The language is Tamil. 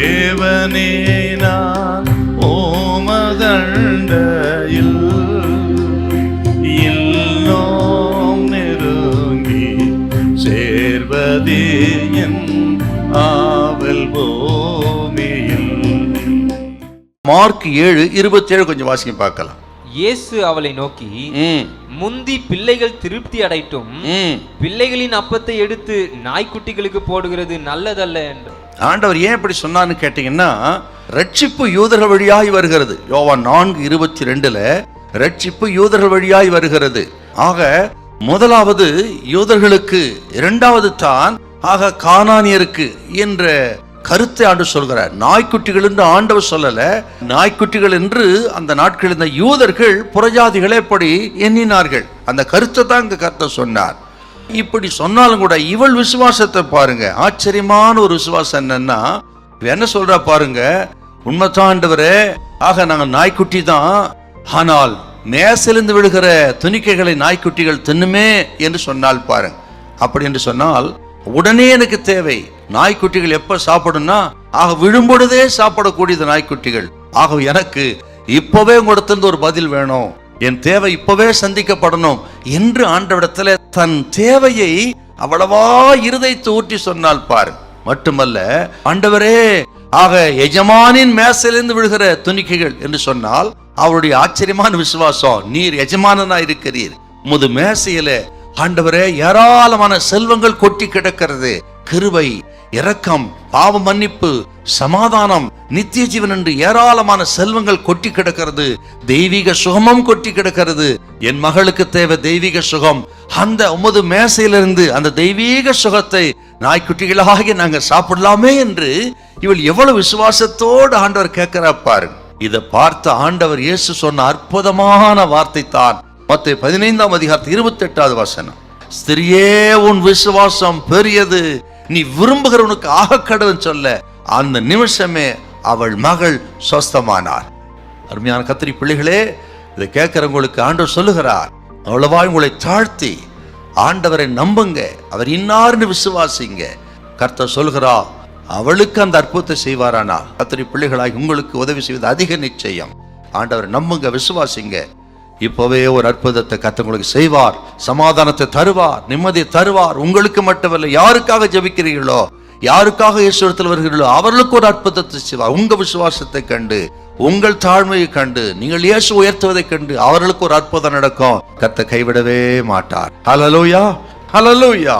தேவனே நான் ஓமதண்டையில் இன்னும் நெருங்கி சேர்வதே என் ஆவல் பூமியில். மார்க் 7:27 கொஞ்சம் வாசிக்க பார்க்கலாம். இயேசு அவளை நோக்கி, முந்தி பிள்ளைகள் திருப்தி அடைட்டும், பிள்ளைகளின் அப்பத்தை எடுத்து நாய்க்குட்டிகளுக்கு போடுகிறது நல்லதல்ல என்று. ஆண்டவர் ஏன் இப்படி சொன்னான்னு கேட்டீங்கன்னா, ரட்சிப்பு யூதர்கள் வழியாய் வருகிறது. யோவான் 4:22 ரட்சிப்பு யூதர்கள் வழியாய் வருகிறது. ஆக முதலாவது யூதர்களுக்கு, இரண்டாவது தான் ஆக கானானியருக்கு என்ற கருத்தை ஆண்டு சொல்கிறார். நாய்க்குட்டிகள் என்று ஆண்டவர் சொல்லல, நாய்க்குட்டிகள் என்று அந்த நாட்களில் இந்த யூதர்கள் புறஜாதிகளை எப்படி எண்ணினார்கள், அந்த கருத்தை தான் இங்க கர்த்தர் சொன்னார். இப்படி சொன்னாலும் கூட இவள் விசுவாசத்தை பாருங்க, ஆச்சரியமான ஒரு விசுவாசம். என்னன்னா என்ன சொல்றா பாருங்க, உண்மைதான் ஆண்டவரே, ஆக நாங்கள் நாய்க்குட்டி தான், ஆனால் மேசிலிருந்து விழுகிற துணிக்கைகளை நாய்க்குட்டிகள் தின்னுமே என்று சொன்னால் பாருங்க. அப்படி என்று சொன்னால் உடனே எனக்கு தேவை நாய்க்குட்டிகள் எப்ப சாப்பிடும்னா, ஆக விழும்பொழுதே சாப்பிடக்கூடியது நாய்க்குட்டிகள். ஆக எனக்கு இப்பவே உங்களிடத்திலிருந்து ஒரு பதில் வேணும், என் தேவை இப்பவே சந்திக்கப்படணும் என்று ஆண்டவரிடத்துல தன் தேவையை அவ்வளவா இருதயத்தை ஊற்றி சொன்னால் பாருங்க. மட்டுமல்ல, ஆண்டவரே, ஆக எஜமானின் மேசையிலிருந்து விழுகிற துணிக்கைகள் என்று சொன்னால் அவருடைய ஆச்சரியமான விசுவாசம், நீர் எஜமானனா இருக்கிறீர், உமது மேசையில ஆண்டவரே ஏராளமான செல்வங்கள் கொட்டி கிடக்கிறது, கிருபை, இரக்கம், பாவ மன்னிப்பு, சமாதானம், நித்திய ஜீவன் என்று ஏராளமான செல்வங்கள் கொட்டி கிடக்கிறது, தெய்வீக சுகமும் கொட்டி கிடக்கிறது. என் மகளுக்கு தேவை தெய்வீக சுகம். அந்த உமது மேசையிலிருந்து அந்த தெய்வீக சுகத்தை நாய்க்குட்டிகளாகி நாங்க சாப்பிடலாமே என்று இவள் எவ்வளவு விசுவாசத்தோடு ஆண்டவர் கேட்கிறா பாருங்க. இதை பார்த்த ஆண்டவர் இயேசு சொன்ன அற்புதமான வார்த்தை தான் மத்தேயு 15:28 ஸ்திரியே, உன் விசுவாசம் பெரியது, நீ விரும்புகிறவனுக்கு ஆக கடவுன்னு சொல்ல அந்த நிமிஷமே அவள் மகள் சொஸ்தமானார். அருமையான கத்திரி பிள்ளைகளே, இதை கேட்கிறவங்களுக்கு ஆண்டவர் சொல்லுகிறார், அவ்வளவா உங்களை தாழ்த்தி ஆண்டவரை நம்புங்க, அவர் இன்னார்னு விசுவாசிங்க. கர்த்தர் சொல்கிறா, அவளுக்கு அந்த அற்புதத்தை செய்வாரானா. கத்திரி பிள்ளைகளாய் உங்களுக்கு உதவி செய்வது அதிக நிச்சயம். ஆண்டவரை நம்புங்க, விசுவாசிங்க. இப்பவே ஒரு அற்புதத்தை கர்த்தர் உங்களுக்கு செய்வார், சமாதானத்தை தருவார், நிம்மதியை தருவார். உங்களுக்கு மட்டுமல்ல, யாருக்காக ஜெபிக்கிறீர்களோ, யாருக்காக இயேசுவிடத்தில் வருகிறீர்களோ அவர்களுக்கு ஒரு அற்புதத்தை செய்வார். உங்க விசுவாசத்தை கண்டு, உங்கள் தாழ்மையை கண்டு, நீங்கள் இயேசு உயர்த்துவதை கண்டு அவர்களுக்கு ஒரு அற்புதம் நடக்கும். கர்த்தர் கைவிடவே மாட்டார். ஹல்லேலூயா, ஹல்லேலூயா.